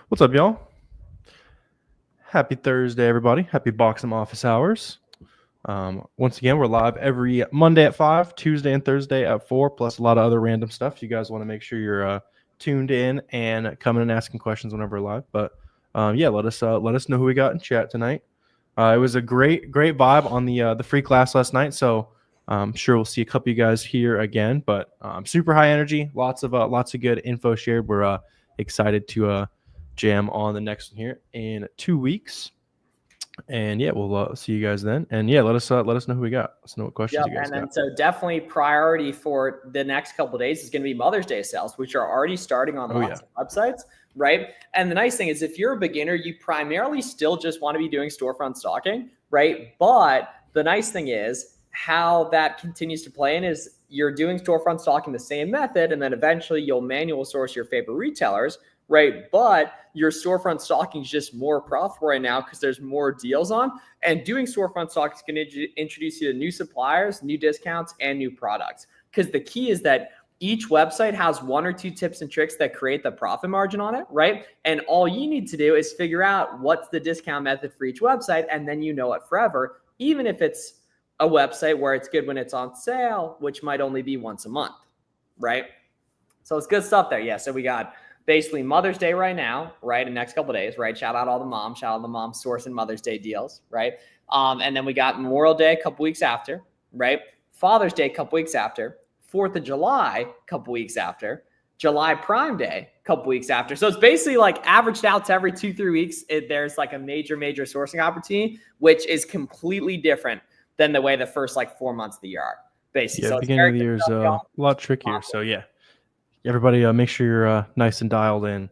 What's up, y'all? Happy Thursday, everybody. Happy Boxem office hours. Once again, we're live every Monday at 5, Tuesday and Thursday at 4, plus a lot of other random stuff. You guys want to make sure you're tuned in and coming and asking questions whenever we're live. But yeah, let us know who we got in chat tonight. It was a great vibe on the free class last night, so I'm sure we'll see a couple of you guys here again. But super high energy, lots of good info shared. We're excited to jam on the next one here in 2 weeks. And yeah, we'll see you guys then. And yeah, let us know who we got. Let us know what questions you guys got. And then so definitely priority for the next couple of days is going to be Mother's Day sales, which are already starting on lots of websites, right? And the nice thing is if you're a beginner, you primarily still just want to be doing storefront stocking, right? But the nice thing is how that continues to play in is you're doing storefront stocking the same method, and then eventually you'll manual source your favorite retailers, right? But your storefront stocking is just more profitable right now because there's more deals on. And doing storefront stocking is going to introduce you to new suppliers, new discounts, and new products. Because the key is that each website has one or two tips and tricks that create the profit margin on it, right? And all you need to do is figure out what's the discount method for each website, and then you know it forever, even if it's a website where it's good when it's on sale, which might only be once a month, right? So it's good stuff there. Yeah, so we got basically Mother's Day right now, right? In the next couple of days, right? Shout out all the moms, shout out the moms sourcing Mother's Day deals, right? And then we got Memorial Day a couple weeks after, right? Father's Day a couple weeks after, 4th of July a couple weeks after, July Prime Day a couple weeks after. So it's basically like averaged out to every 2-3 weeks. There's like a major sourcing opportunity, which is completely different than the way the first like 4 months of the year are, basically. Yeah, so beginning of the year is a lot trickier. So yeah. Everybody, make sure you're nice and dialed in.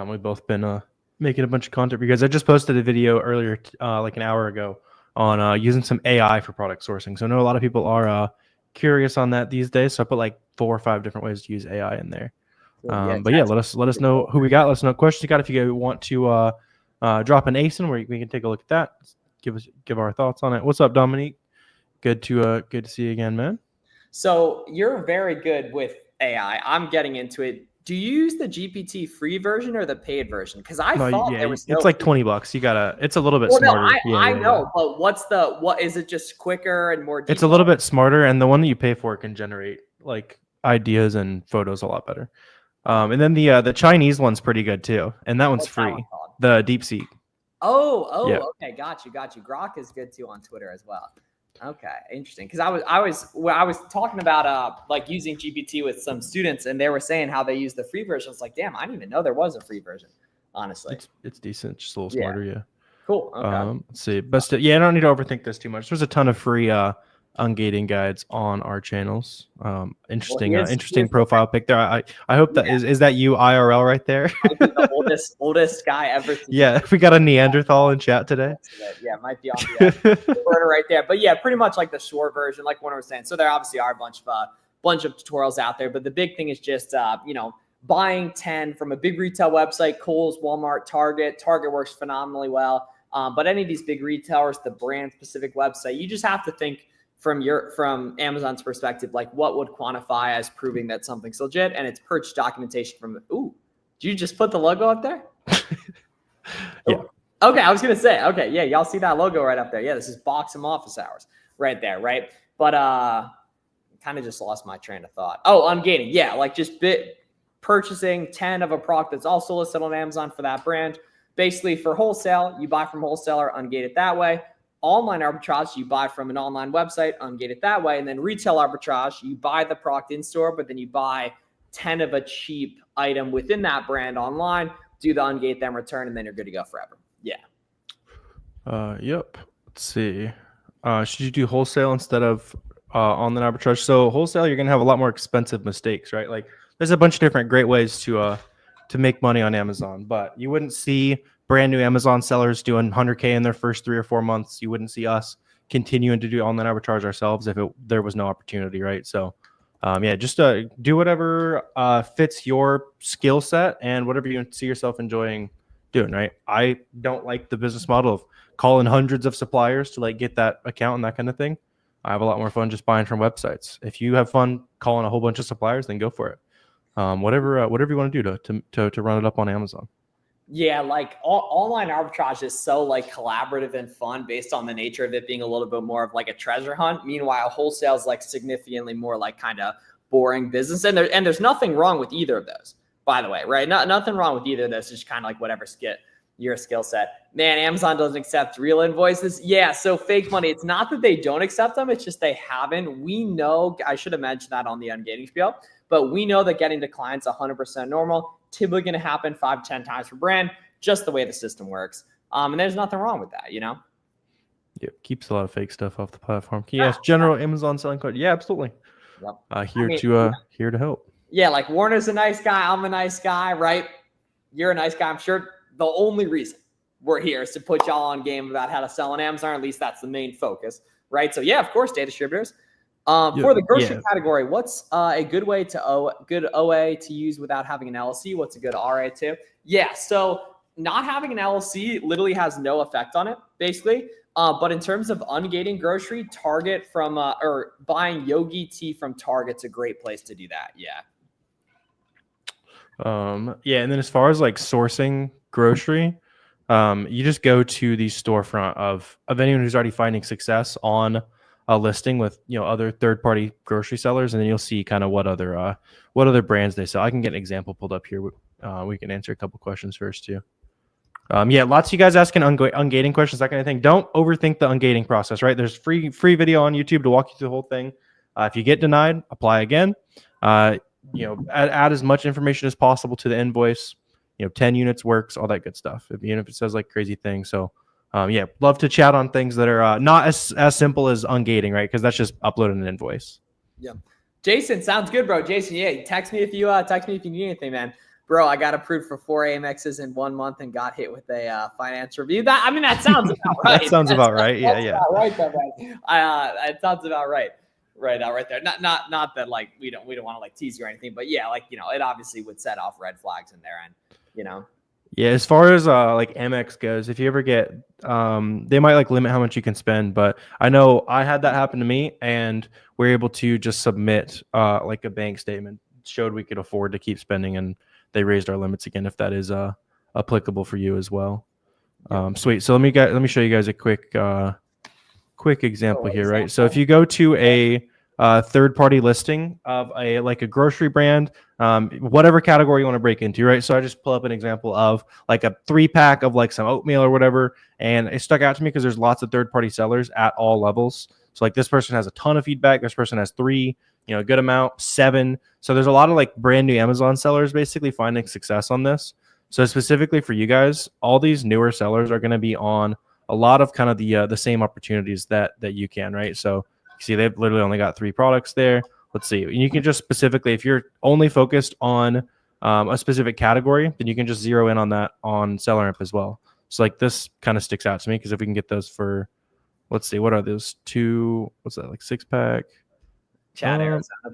We've both been making a bunch of content because I just posted a video earlier, like an hour ago, on using some AI for product sourcing. So I know a lot of people are curious on that these days. So I put like 4 or 5 different ways to use AI in there. But yeah, let us know who we got. Let us know what questions you got. If you want to drop an ASIN, where we can take a look at that. Give our thoughts on it. What's up, Dominique? Good to see you again, man. So you're very good with AI. I'm getting into it. Do you use the GPT free version or the paid version? Because I thought there was it's like $20. You gotta. It's a little bit smarter. I know, but what is it? Just quicker and more detailed? It's a little bit smarter, and the one that you pay for can generate like ideas and photos a lot better. And then the Chinese one's pretty good too, and that one's free. The DeepSeek. Okay, got you. Grok is good too on Twitter as well. Okay, interesting. Because I was talking about like using GPT with some students, and they were saying how they use the free version. It's like, damn, I didn't even know there was a free version. Honestly, it's decent, just a little smarter. Yeah. Cool. Okay. Let's see. Best. I don't need to overthink this too much. There's a ton of free ungating guides on our channels. Interesting profile pic there. I hope that is that you IRL right there. the oldest guy ever. Yeah, we got a Neanderthal in chat today. Yeah, might be on the border right there. But yeah, pretty much like the short version, like what I was saying. So there obviously are a bunch of tutorials out there, but the big thing is just buying 10 from a big retail website, Kohl's, Walmart, Target. Target works phenomenally well. But any of these big retailers, the brand specific website, you just have to think from Amazon's perspective, like what would quantify as proving that something's legit, and it's purchase documentation from. Ooh, did you just put the logo up there? Yeah. Okay, I was gonna say. Okay, yeah, y'all see that logo right up there? Yeah, this is Boxem office hours right there, right? But kind of just lost my train of thought. Oh, Ungating, yeah, like just purchasing 10 of a product that's also listed on Amazon for that brand. Basically, for wholesale, you buy from wholesaler, ungate it that way. Online arbitrage, you buy from an online website, ungate it that way. And then retail arbitrage, you buy the product in store, but then you buy 10 of a cheap item within that brand online, do the ungate, then return, and then you're good to go forever. Yeah. Yep. Let's see. Should you do wholesale instead of online arbitrage? So wholesale, you're going to have a lot more expensive mistakes, right? Like there's a bunch of different great ways to make money on Amazon, but you wouldn't see brand new Amazon sellers doing 100K in their first 3 or 4 months. You wouldn't see us continuing to do online arbitrage ourselves if there was no opportunity, right? So just do whatever fits your skill set and whatever you see yourself enjoying doing, right? I don't like the business model of calling hundreds of suppliers to like get that account and that kind of thing. I have a lot more fun just buying from websites. If you have fun calling a whole bunch of suppliers, then go for it. Whatever you want to do to run it up on Amazon. Yeah, like online arbitrage is so like collaborative and fun based on the nature of it being a little bit more of like a treasure hunt. Meanwhile, wholesale is like significantly more like kind of boring business. And there's nothing wrong with either of those, by the way, right? Nothing wrong with either of those. It's just kind of like whatever your skill set. Man, Amazon doesn't accept real invoices. Yeah, so fake money. It's not that they don't accept them. It's just they haven't. We know, I should have mentioned that on the Ungating spiel, but we know that getting to clients 100% normal, typically going to happen 5 to 10 times per brand, just the way the system works. And there's nothing wrong with that, you know? Yeah, keeps a lot of fake stuff off the platform. Can you ask general Amazon selling code? Yeah, absolutely. Yep. Here to help. Yeah, like Warner's a nice guy. I'm a nice guy, right? You're a nice guy. I'm sure the only reason we're here is to put y'all on game about how to sell on Amazon. At least that's the main focus, right? So yeah, of course, data distributors. For the grocery category, what's a good way to good OA to use without having an LLC? What's a good RA too? Yeah, so not having an LLC literally has no effect on it, basically. But in terms of ungating grocery, Target from or buying Yogi tea from Target's a great place to do that. Yeah. Yeah, and then as far as like sourcing grocery, you just go to the storefront of anyone who's already finding success on a listing with other third-party grocery sellers, and then you'll see kind of what other brands they sell. I can get an example pulled up here. We can answer a couple questions first too. Yeah, lots of you guys asking ungating questions, that kind of thing. Don't overthink the ungating process, right? There's free video on YouTube to walk you through the whole thing. If you get denied, apply again. Add as much information as possible to the invoice. 10 units works, all that good stuff. Even if it says like crazy things. So yeah, love to chat on things that are not as simple as ungating, right? Because that's just uploading an invoice. Yeah. Jason, sounds good, bro. Jason, yeah, text me if you need anything, man. Bro, I got approved for 4 Amexes in 1 month and got hit with a finance review. That sounds about right. That sounds about right. Yeah. About right, it sounds about right. Right out right there. Not that like we don't want to like tease you or anything, but yeah, like it obviously would set off red flags in there, and Yeah, as far as like Amex goes, if you ever get they might like limit how much you can spend, but I know I had that happen to me, and we're able to just submit like a bank statement, showed we could afford to keep spending, and they raised our limits again if that is applicable for you as well. Sweet. So let me show you guys a quick example here, right? So if you go to a third-party listing of a grocery brand, whatever category you want to break into, right? So I just pull up an example of like a 3-pack of like some oatmeal or whatever, and it stuck out to me because there's lots of third-party sellers at all levels. So like this person has a ton of feedback, this person has 3, a good amount, 7. So there's a lot of like brand new Amazon sellers basically finding success on this. So specifically for you guys, all these newer sellers are going to be on a lot of kind of the same opportunities that you can, right? So you see they've literally only got 3 products there. Let's see. And you can just specifically, if you're only focused on a specific category, then you can just zero in on that on SellerAmp as well. So like this kind of sticks out to me because if we can get those for, let's see, what are those 2? What's that, like 6-pack?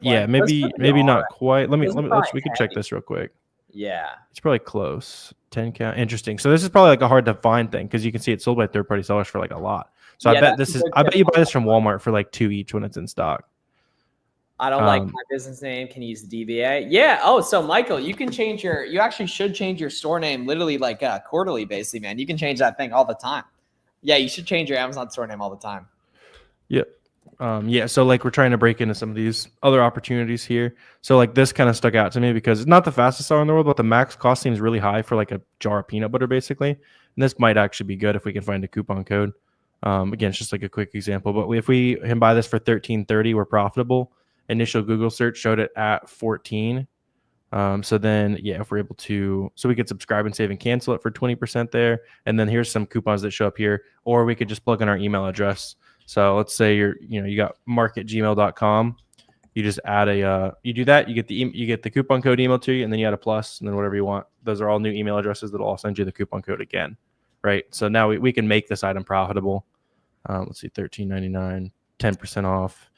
Yeah, maybe not quite. We can check this real quick. Yeah, it's probably close. 10 count. Interesting. So this is probably like a hard to find thing because you can see it's sold by third-party sellers for like a lot. So I bet you buy this from Walmart for like 2 each when it's in stock. I don't like my business name. Can you use the DBA? Yeah. Oh, so Michael, you actually should change your store name literally like quarterly, basically, man. You can change that thing all the time. Yeah, you should change your Amazon store name all the time. Yep. Yeah, so like we're trying to break into some of these other opportunities here. So like this kind of stuck out to me because it's not the fastest seller in the world, but the max cost seems really high for like a jar of peanut butter, basically. And this might actually be good if we can find a coupon code. Again, it's just like a quick example, but if we can buy this for $13.30, we're profitable. Initial Google search showed it at 14. So then, yeah, if we're able to, so we could subscribe and save and cancel it for 20% there. And then here's some coupons that show up here, or we could just plug in our email address. So let's say you got mark@gmail.com. You just add you do that, you get the coupon code emailed to you, and then you add a plus, and then whatever you want. Those are all new email addresses that'll all send you the coupon code again, right? So now we can make this item profitable. Let's see, $13.99, 10% off.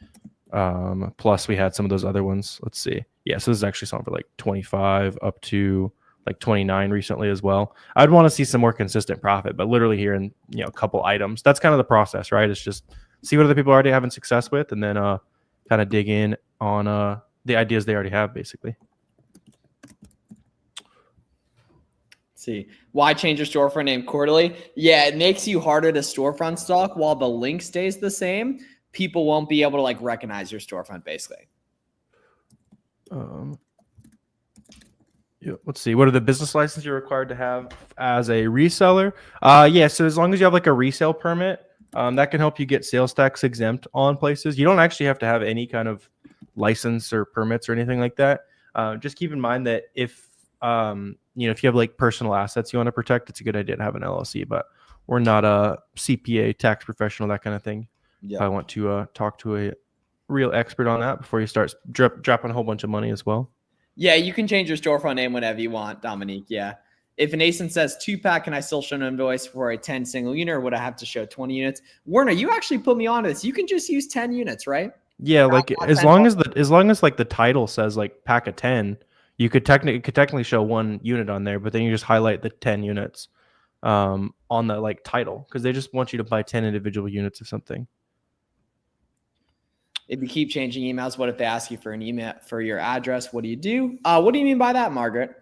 Plus we had some of those other ones. Let's see. Yeah, so this is actually something for like 25 up to like 29 recently as well. I'd want to see some more consistent profit, but literally here in a couple items, that's kind of the process, right? It's just see what other people are already having success with, and then kind of dig in on the ideas they already have, basically. See, why change your storefront name quarterly? Yeah, it makes you harder to storefront stalk while the link stays the same. People won't be able to like recognize your storefront basically. Yeah, let's see. What are the business licenses you're required to have as a reseller? Yeah, so as long as you have like a resale permit, that can help you get sales tax exempt on places. You don't actually have to have any kind of license or permits or anything like that. Just keep in mind that if if you have like personal assets you want to protect, it's a good idea to have an LLC. But we're not a CPA, tax professional, that kind of thing. Yeah, I want to talk to a real expert on that before you start dropping a whole bunch of money as well. Yeah, you can change your storefront name whenever you want, Dominique. Yeah. If an ASIN says 2-pack, can I still show an invoice for a 10 single unit, or would I have to show 20 units? Werner, you actually put me on this. You can just use 10 units, right? Yeah, like as long as like the title says like pack of 10, you could technically show 1 unit on there, but then you just highlight the 10 units on the like title, because they just want you to buy 10 individual units of something. If you keep changing emails, what if they ask you for an email for your address? What do you do? What do you mean by that, Margaret?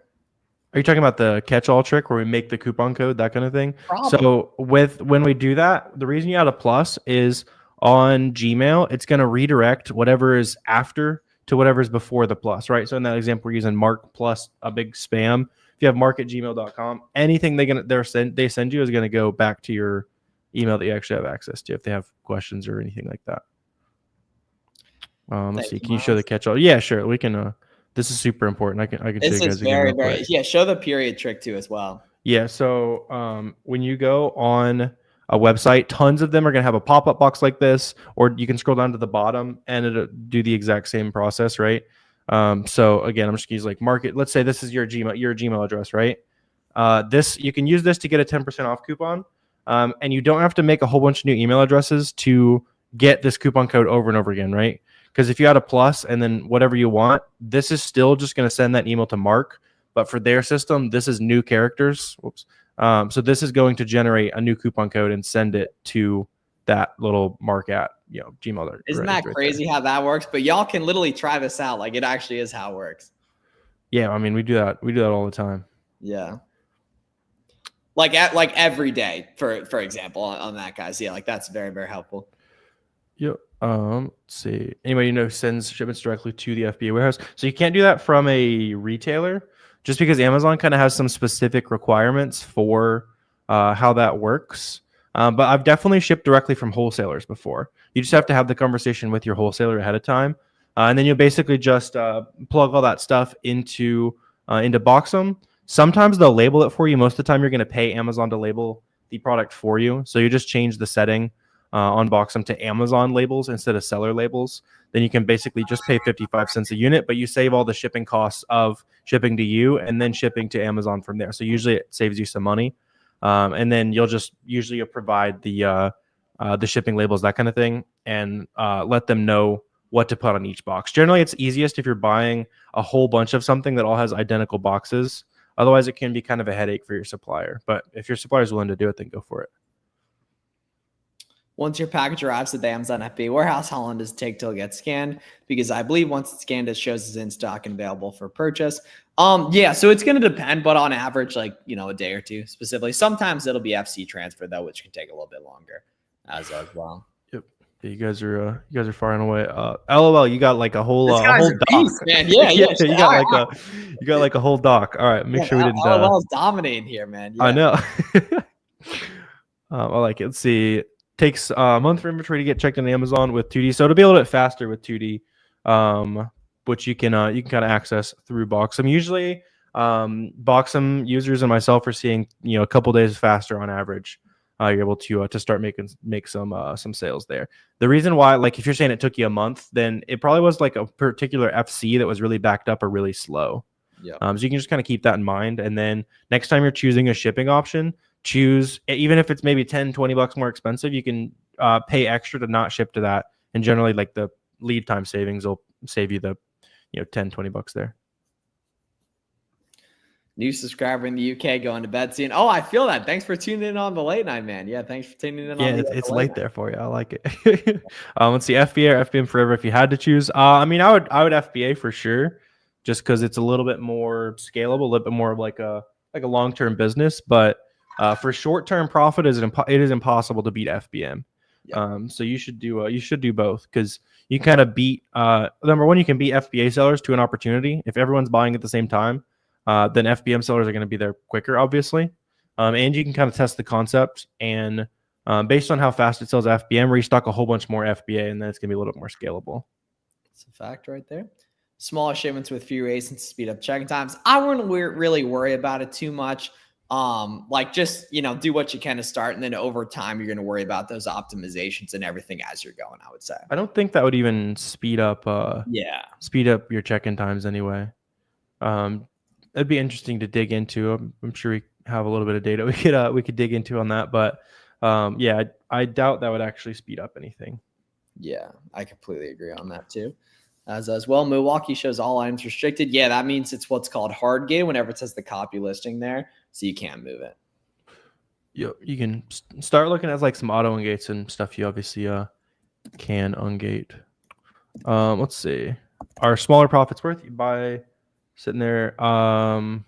Are you talking about the catch-all trick where we make the coupon code, that kind of thing? Probably. So when we do that, the reason you add a plus is on Gmail, it's going to redirect whatever is after to whatever is before the plus, right? So in that example, we're using mark plus a big spam. If you have mark@gmail.com, anything they send you is going to go back to your email that you actually have access to if they have questions or anything like that. Let's see. Can you show the catch-all? Yeah, sure. We can. This is super important. I can show you guys. This is very. Yeah, show the period trick too as well. Yeah. So when you go on a website, tons of them are going to have a pop-up box like this, or you can scroll down to the bottom and it'll do the exact same process, right? So again, I'm just going to use like market. Let's say this is your Gmail address, right? You can use this to get a 10% off coupon, and you don't have to make a whole bunch of new email addresses to get this coupon code over and over again, right? Because if you add a plus and then whatever you want, this is still just going to send that email to Mark. But for their system, this is new characters. Whoops. So this is going to generate a new coupon code and send it to that little Mark at Gmail. Isn't that crazy how that works? But y'all can literally try this out. Like it actually is how it works. Yeah, I mean we do that. We do that all the time. Yeah. Like every day, for example, on that, guys. Yeah, like that's very, very helpful. Yep. Let's see. Anybody sends shipments directly to the FBA warehouse. So you can't do that from a retailer, just because Amazon kind of has some specific requirements for how that works. But I've definitely shipped directly from wholesalers before. You just have to have the conversation with your wholesaler ahead of time, and then you'll basically just plug all that stuff into Boxem. Sometimes they'll label it for you. Most of the time, you're going to pay Amazon to label the product for you. So you just change the setting on Boxem to Amazon labels instead of seller labels. Then you can basically just pay 55 cents a unit, but you save all the shipping costs of shipping to you and then shipping to Amazon from there. So usually it saves you some money. And then you'll provide the shipping labels, that kind of thing, and let them know what to put on each box. Generally, it's easiest if you're buying a whole bunch of something that all has identical boxes. Otherwise, it can be kind of a headache for your supplier. But if your supplier is willing to do it, then go for it. Once your package arrives at the Amazon FBA warehouse, how long does it take till it gets scanned? Because I believe once it's scanned, it shows it's in stock and available for purchase. Yeah, so it's going to depend, but on average, like, a day or two specifically. Sometimes it'll be FC transfer though, which can take a little bit longer as well. Yep. You guys are far and away. LOL, you got like a whole doc. Beast, man. Yeah. You got like a whole doc. All right, make sure we didn't. LOL's dominating here, man. Yeah. I know. I like it. Let's see. Takes a month for inventory to get checked on Amazon with 2D, so it'll be a little bit faster with 2D, which you can kind of access through Boxem. Usually, Boxem users and myself are seeing a couple days faster on average. You're able to start make some sales there. The reason why, like if you're saying it took you a month, then it probably was like a particular FC that was really backed up or really slow. Yeah. So you can just kind of keep that in mind, and then next time you're choosing a shipping option, choose, even if it's maybe $10-20 more expensive, you can pay extra to not ship to that, and generally like the lead time savings will save you the $10-20 there. New subscriber in the UK going to bed soon. Oh, I feel that. Thanks for tuning in on the late night, man. Yeah, thanks for tuning in. Yeah, it's late there for you. I like it. Let's see, FBA or FBM forever if you had to choose. I mean, I would FBA for sure, just because it's a little bit more scalable, a little bit more of like a like a long-term business, but for short-term profit, it is impossible to beat FBM. Yep. So you should do both, because you kind of beat number one, you can beat FBA sellers to an opportunity. If everyone's buying at the same time, then FBM sellers are going to be there quicker, obviously. And you can kind of test the concept, and based on how fast it sells FBM, restock a whole bunch more FBA, and then it's going to be a little bit more scalable. It's a fact right there. Smaller shipments with fewer agents to speed up checking times. I wouldn't really worry about it too much. Like just, do what you can to start, and then over time, you're going to worry about those optimizations and everything as you're going, I would say. I don't think that would even speed up your check-in times anyway. It'd be interesting to dig into. I'm sure we have a little bit of data we could dig into on that, but I doubt that would actually speed up anything. Yeah, I completely agree on that too. As well, Milwaukee shows all items restricted. Yeah, that means it's what's called hard gate whenever it says the copy listing there, so you can't move it. Yep, you can start looking at like some auto ungates and stuff. You obviously can ungate. Let's see, our smaller profits worth you buy sitting there. Oh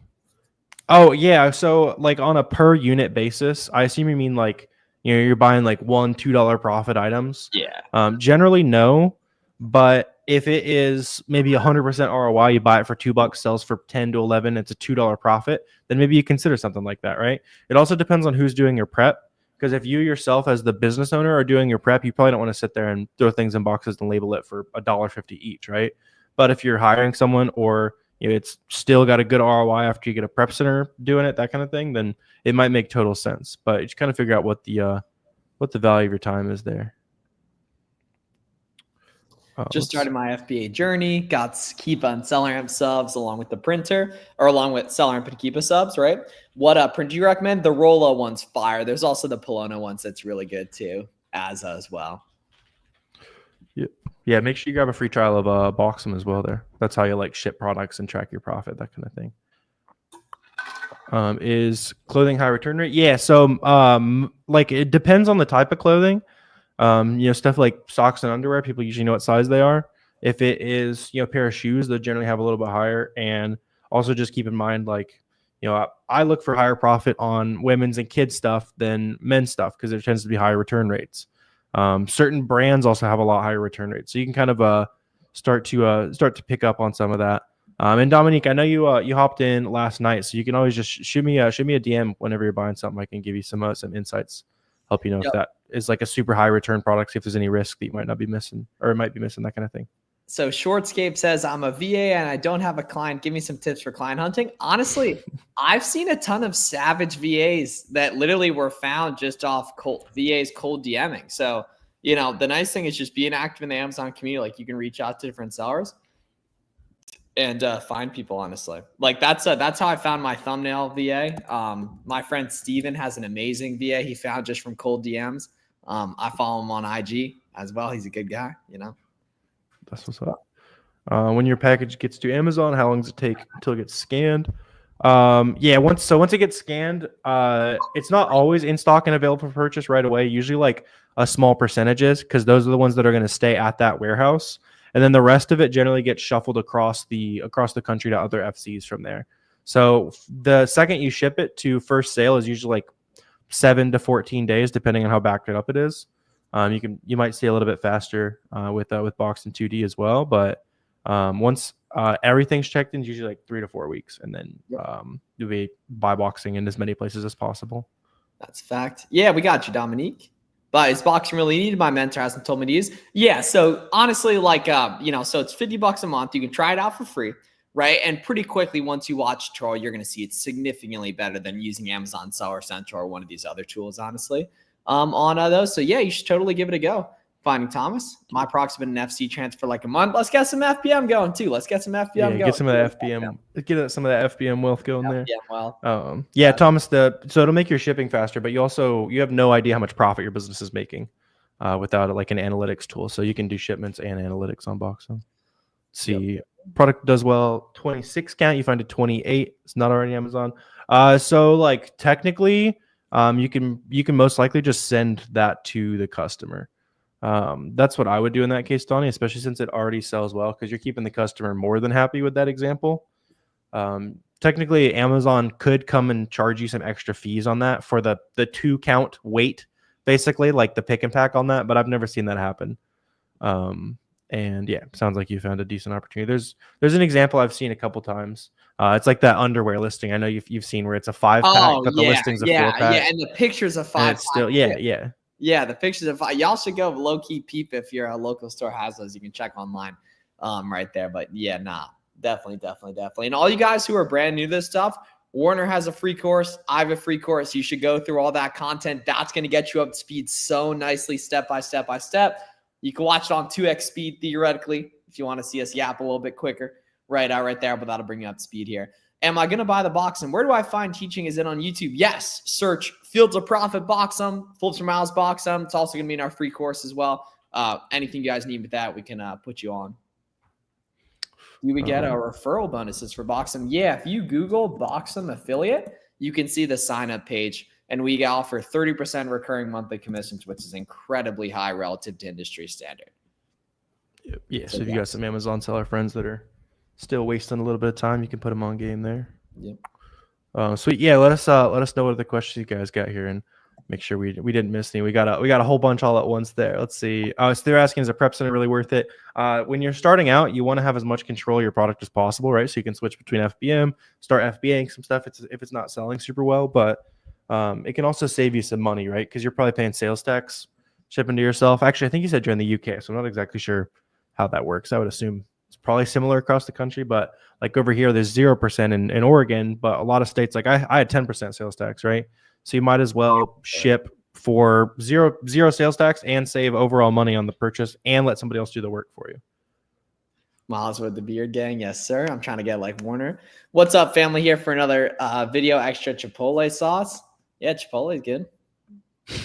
yeah, so like on a per unit basis, I assume you mean like you're buying like $1-2 profit items. Yeah. Generally no, but if it is maybe 100% ROI, you buy it for $2, sells for 10 to 11, it's a $2 profit, then maybe you consider something like that, right? It also depends on who's doing your prep, because if you yourself as the business owner are doing your prep, you probably don't want to sit there and throw things in boxes and label it for $1.50 each, right? But if you're hiring someone, or it's still got a good ROI after you get a prep center doing it, that kind of thing, then it might make total sense. But you just kind of figure out what the value of your time is there. Just started my FBA journey. Got Keepa and SellerAmp subs along with the printer, or along with SellerAmp and Keepa subs, right? What print do you recommend? The Rolo one's fire. There's also the Polona ones that's really good too, as well. Yeah, make sure you grab a free trial of Boxem as well there. That's how you like ship products and track your profit, that kind of thing. Is clothing high return rate? Yeah, so like it depends on the type of clothing. Stuff like socks and underwear, people usually know what size they are. If it is, a pair of shoes, they'll generally have a little bit higher. And also just keep in mind, like, I look for higher profit on women's and kids stuff than men's stuff, because there tends to be higher return rates. Certain brands also have a lot higher return rates, so you can kind of start to pick up on some of that. And Dominique, I know you hopped in last night, so you can always just shoot me a DM whenever you're buying something. I can give you some insights, help you know if that is like a super high return product, see if there's any risk that you might not be missing, or might be missing, that kind of thing. So Shortscape says, I'm a VA and I don't have a client. Give me some tips for client hunting. Honestly, I've seen a ton of savage VAs that literally were found just off VAs cold DMing. So, the nice thing is just being active in the Amazon community. Like, you can reach out to different sellers and find people, honestly. Like that's how I found my thumbnail VA. My friend Steven has an amazing VA he found just from cold DMs. I follow him on IG as well. He's a good guy, That's what's up. When your package gets to Amazon, how long does it take until it gets scanned? Once it gets scanned, it's not always in stock and available for purchase right away. Usually like a small percentages, because those are the ones that are going to stay at that warehouse. And then the rest of it generally gets shuffled across the country to other FCs from there. So the second you ship it to first sale is usually like 7 to 14 days, depending on how backed up it is. You might see a little bit faster with Boxem 2D as well, but once everything's checked in, it's usually like 3 to 4 weeks, and then you'll be buy boxing in as many places as possible. That's a fact. Yeah, we got you, Dominique. But is Boxem really needed? My mentor hasn't told me to use. Yeah, so honestly, like so it's $50 a month. You can try it out for free, right? And pretty quickly, once you watch tutorial, you're gonna see it's significantly better than using Amazon Seller Central or one of these other tools, honestly. On those. So yeah, you should totally give it a go. Finding Thomas. My proc's been an FC transfer for like a month. Let's get some FBM going too. Let's get some FBM going. Get some of that FBM. Get some of that FBM wealth going there. Well. Thomas. So it'll make your shipping faster, but you have no idea how much profit your business is making without like an analytics tool. So you can do shipments and analytics on Boxem. See, product does well. 26 count. You find a 28. It's not already Amazon. So like technically, you can most likely just send that to the customer. That's what I would do in that case, Donnie, especially since it already sells well, because you're keeping the customer more than happy with that example. technically Amazon could come and charge you some extra fees on that for the 2 count weight, basically like the pick and pack on that. But I've never seen that happen. And yeah, sounds like you found a decent opportunity. There's an example I've seen a couple times. It's like that underwear listing. I know you've seen where it's a 5-pack, but the listing's a 4-pack. Yeah, and the pictures of 5. It's still, yeah. Yeah, the pictures of 5. Y'all should go low key peep if your local store has those. You can check online, right there. But yeah, nah, definitely. And all you guys who are brand new to this stuff, Warner has a free course. I have a free course. You should go through all that content. That's going to get you up to speed so nicely, step by step by step. You can watch it on 2x speed theoretically if you want to see us yap a little bit quicker, right there. But that'll bring you up to speed here. Am I going to buy the Boxem? Where do I find teaching? Is it on YouTube? Yes. Search Fields of Profit Boxem, Flips for Miles Boxem. It's also going to be in our free course as well. Anything you guys need with that, we can put you on. Do we get our referral bonuses for Boxem? Yeah. If you Google Boxem affiliate, you can see the sign up page. And we offer 30% recurring monthly commissions, which is incredibly high relative to industry standard. Yeah. So if you got some Amazon seller friends that are still wasting a little bit of time, you can put them on game there. Yep. Sweet. Yeah. Let us know what other questions you guys got here and make sure we didn't miss any. We got a whole bunch all at once there. Let's see. So they're asking, is a prep center really worth it? When you're starting out, you want to have as much control of your product as possible, right? So you can switch between FBM, start FBAing some stuff if it's not selling super well, but it can also save you some money, right? Because you're probably paying sales tax shipping to yourself. Actually, I think you said you're in the UK, so I'm not exactly sure how that works. I would assume it's probably similar across the country, but like over here, there's 0% in Oregon, but a lot of states, like I had 10% sales tax, right? So you might as well ship for zero sales tax and save overall money on the purchase and let somebody else do the work for you. Miles with the beard gang. Yes, sir. I'm trying to get like Warner. What's up, family? Here for another video. Extra Chipotle sauce. Yeah, Chipotle is good.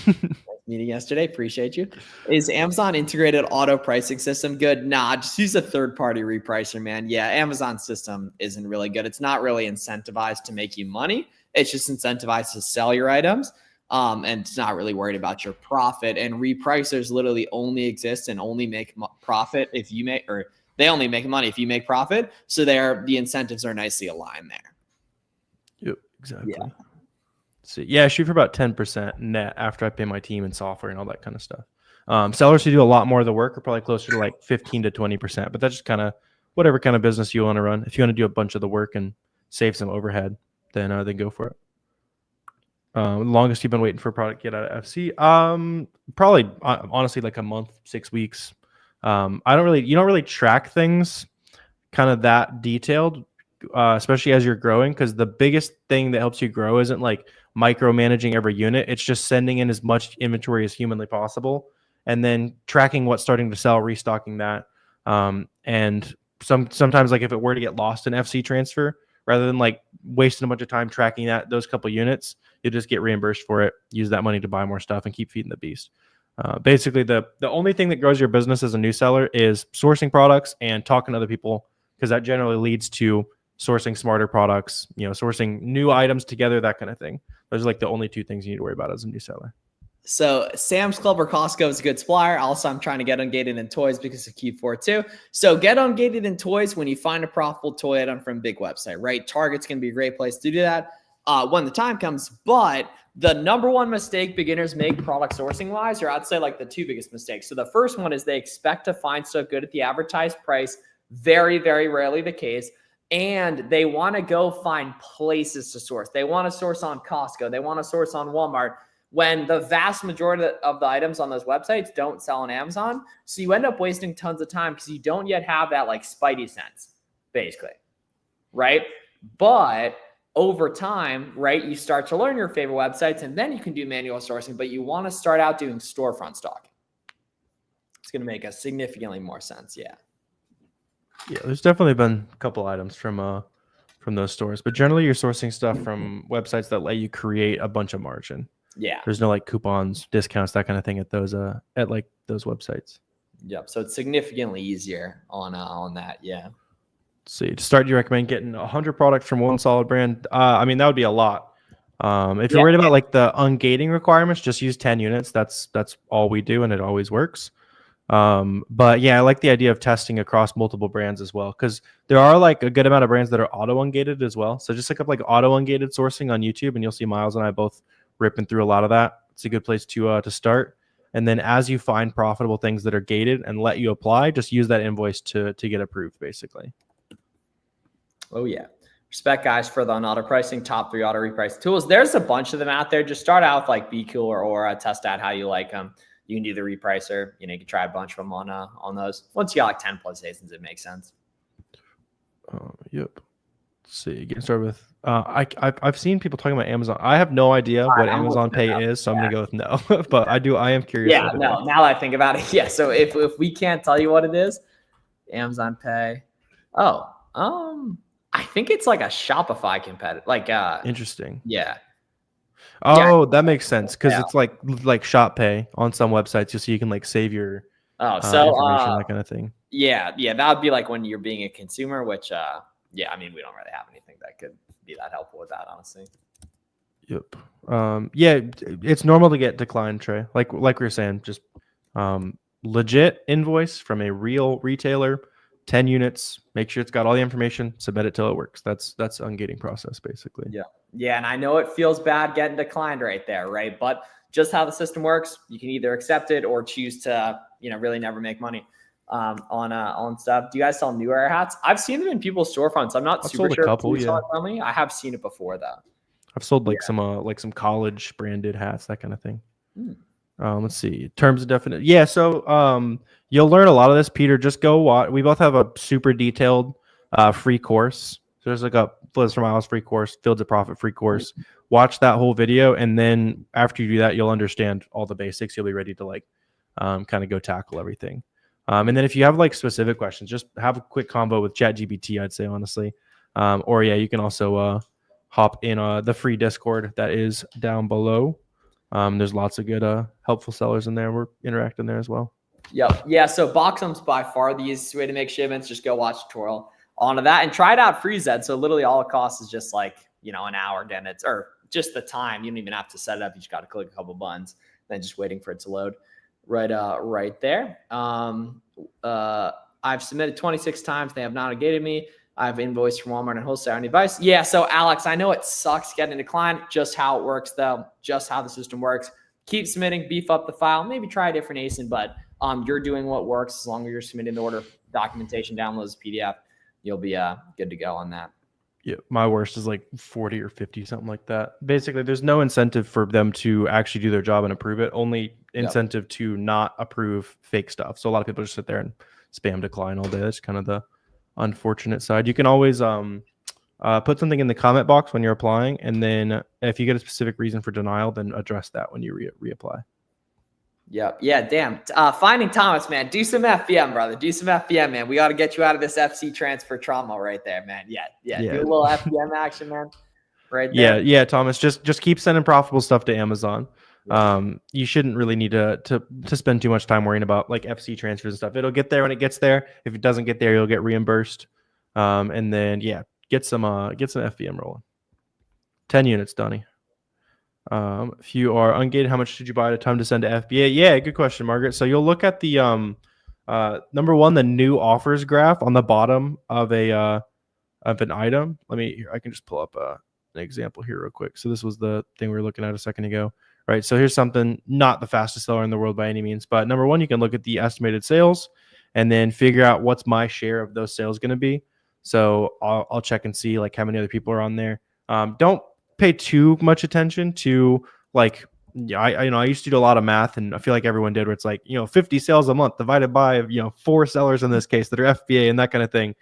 Nice meeting yesterday. Appreciate you. Is Amazon integrated auto pricing system good? Nah, just use a third-party repricer, man. Yeah, Amazon system isn't really good. It's not really incentivized to make you money. It's just incentivized to sell your items. And it's not really worried about your profit. And repricers literally only exist and only make profit if you make, or they only make money if you make profit. So the incentives are nicely aligned there. Yep, exactly. Yeah. So yeah, I shoot for about 10% net after I pay my team and software and all that kind of stuff. Sellers who do a lot more of the work are probably closer to like 15 to 20%, but that's just kind of whatever kind of business you want to run. If you want to do a bunch of the work and save some overhead, then go for it. Longest you've been waiting for a product to get out of FC? Probably honestly like a month, 6 weeks. You don't really track things kind of that detailed, especially as you're growing, because the biggest thing that helps you grow isn't like micromanaging every unit. It's just sending in as much inventory as humanly possible and then tracking what's starting to sell, restocking that. And sometimes like if it were to get lost in FC transfer, rather than like wasting a bunch of time tracking those couple units, you just get reimbursed for it, use that money to buy more stuff and keep feeding the beast. Basically the only thing that grows your business as a new seller is sourcing products and talking to other people, because that generally leads to sourcing smarter products, sourcing new items together, that kind of thing. Those are like the only 2 things you need to worry about as a new seller. So Sam's Club or Costco is a good supplier. Also, I'm trying to get Ungated in toys because of Q4 too. So get Ungated in toys when you find a profitable toy item from a big website, right? Target's going to be a great place to do that when the time comes. But the number one mistake beginners make product sourcing wise, or I'd say like the 2 biggest mistakes. So the first one is they expect to find stuff good at the advertised price. Very, very rarely the case. And they want to go find places to source. They want to source on Costco. They want to source on Walmart, when the vast majority of the items on those websites don't sell on Amazon. So you end up wasting tons of time because you don't yet have that like spidey sense, basically, right? But over time, right, you start to learn your favorite websites and then you can do manual sourcing, but you want to start out doing storefront stocking. It's going to make a significantly more sense. Yeah. Yeah, there's definitely been a couple items from those stores, but generally you're sourcing stuff from websites that let you create a bunch of margin. Yeah. There's no like coupons, discounts, that kind of thing at those websites. Yep. So it's significantly easier on that. Yeah. Let's see, to start, do you recommend getting 100 products from one solid brand? I mean, that would be a lot. If you're worried about like the ungating requirements, just use 10 units. That's all we do, and it always works. But yeah, I like the idea of testing across multiple brands as well, because there are like a good amount of brands that are auto ungated as well. So just look up like auto ungated sourcing on YouTube, and you'll see Miles and I both ripping through a lot of that. It's a good place to start. And then as you find profitable things that are gated and let you apply, just use that invoice to get approved, basically. Oh yeah. Respect guys for the auto pricing, top 3 auto reprice tools. There's a bunch of them out there. Just start out with like Be Cool or Aura, test out how you like them. You can do the repricer. You know, you can try a bunch of them on those. Once you got like 10 plus stations, it makes sense. Yep. Let's see. Getting started with I've seen people talking about Amazon. I have no idea what Amazon Pay is, so I'm gonna go with no. But I am curious. Yeah, no. Now that I think about it, yeah. So if we can't tell you what it is, Amazon Pay. Oh, I think it's like a Shopify competitor. Like interesting. Yeah. Oh, that makes sense, because it's like Shop Pay on some websites. You can like save your information, that kind of thing. Yeah, that would be like when you're being a consumer, which yeah, I mean, we don't really have anything that could be that helpful with that, honestly. Yep. Yeah, it's normal to get declined, Trey. Like we were saying, just legit invoice from a real retailer, 10 units, make sure it's got all the information, submit it till it works. That's ungating process, basically. Yeah, and I know it feels bad getting declined right there, right? But just how the system works, you can either accept it or choose to, really never make money on stuff. Do you guys sell New Era hats? I've seen them in people's storefronts. I'm not super sure. I have seen it before though. I've sold some college branded hats, that kind of thing. Let's see. Terms of definition. Yeah, so you'll learn a lot of this, Peter. Just go watch. We both have a super detailed free course. So there's like a Floods for Miles free course, Fields of Profit free course. Watch that whole video, and then after you do that, you'll understand all the basics. You'll be ready to like kind of go tackle everything. And then if you have like specific questions, just have a quick combo with ChatGPT, I'd say, honestly. Or yeah, you can also hop in the free Discord that is down below. There's lots of good helpful sellers in there. We're interacting there as well. Yep. Yeah. So Boxem's by far the easiest way to make shipments. Just go watch a tutorial onto that and try it out free, Zed. So literally all it costs is just like, an hour, then or just the time. You don't even have to set it up. You just got to click a couple buttons, then just waiting for it to load right there. I've submitted 26 times. They have not negated me. I've invoiced from Walmart and Wholesale. Any advice? Yeah. So Alex, I know it sucks getting declined. Just how it works though. Just how the system works. Keep submitting, beef up the file, maybe try a different ASIN, but you're doing what works. As long as you're submitting the order documentation, downloads PDF, you'll be good to go on that. Yeah, my worst is like 40 or 50, something like that. Basically, there's no incentive for them to actually do their job and approve it. Only incentive to not approve fake stuff. So a lot of people just sit there and spam decline all day. That's kind of the unfortunate side. You can always put something in the comment box when you're applying, and then if you get a specific reason for denial, then address that when you reapply. Yep. Yeah. Damn. Finding Thomas, man. Do some FBM, brother. Do some FBM, man. We got to get you out of this FC transfer trauma right there, man. Yeah. Do a little FBM action, man. Right there. Yeah. Thomas, just keep sending profitable stuff to Amazon. You shouldn't really need to spend too much time worrying about like FC transfers and stuff. It'll get there when it gets there. If it doesn't get there, you'll get reimbursed. And then get some FBM rolling. 10 units, Donnie. If you are ungated, how much did you buy at a time to send to FBA? Yeah, good question, Margaret. So you'll look at the number one, the new offers graph on the bottom of an item. I can just pull up an example here real quick. So this was the thing we were looking at a second ago, right? So here's something, not the fastest seller in the world by any means, but number one, you can look at the estimated sales and then figure out what's my share of those sales going to be. So I'll check and see like how many other people are on there. Don't pay too much attention to like, I used to do a lot of math, and I feel like everyone did, where it's like, 50 sales a month divided by 4 sellers in this case that are FBA and that kind of thing.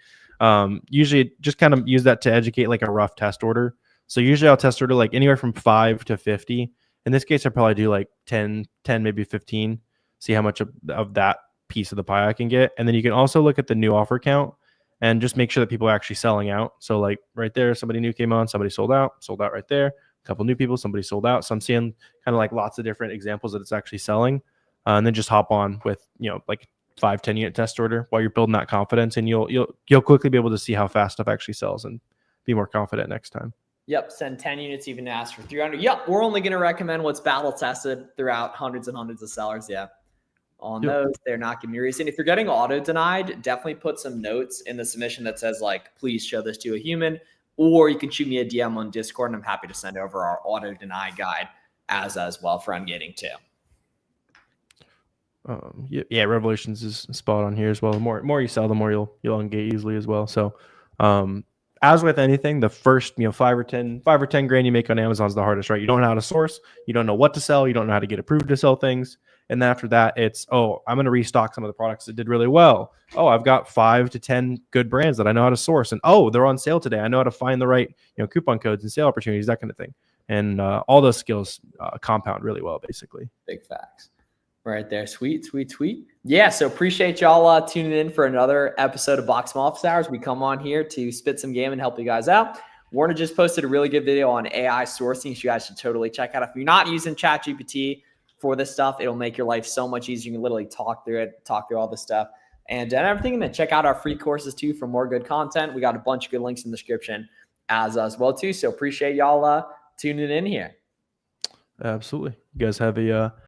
Usually just kind of use that to educate like a rough test order. So usually I'll test order like anywhere from 5 to 50. In this case, I probably do like 10, maybe 15, see how much of that piece of the pie I can get. And then you can also look at the new offer count and just make sure that people are actually selling out. So like right there, somebody new came on, somebody sold out right there. A couple new people, somebody sold out. So I'm seeing kind of like lots of different examples that it's actually selling. And then just hop on with, like 5-10 unit test order while you're building that confidence, and you'll quickly be able to see how fast stuff actually sells and be more confident next time. Yep. Send 10 units, even ask for 300. Yep. We're only going to recommend what's battle tested throughout hundreds and hundreds of sellers. Yeah. on those. They're not giving me a reason. If you're getting auto denied, definitely put some notes in the submission that says like, please show this to a human, or you can shoot me a DM on Discord and I'm happy to send over our auto deny guide as well for ungating too. Yeah, Revolutions is spot on here as well. The more you sell, the more you'll ungate easily as well. So, as with anything, the first 5 or 10 grand you make on Amazon is the hardest, right? You don't know how to source, you don't know what to sell, you don't know how to get approved to sell things, and then after that, it's I'm going to restock some of the products that did really well. I've got 5 to 10 good brands that I know how to source, and they're on sale today. I know how to find the right coupon codes and sale opportunities, that kind of thing, and all those skills compound really well, basically. Big facts. Right there. Sweet. Yeah. So appreciate y'all tuning in for another episode of Boxem Office Hours. We come on here to spit some game and help you guys out. Warner just posted a really good video on AI sourcing. So you guys should totally check out. If you're not using ChatGPT for this stuff, it'll make your life so much easier. You can literally talk through all this stuff and everything. And then check out our free courses too for more good content. We got a bunch of good links in the description as well too. So appreciate y'all tuning in here. Absolutely. You guys have a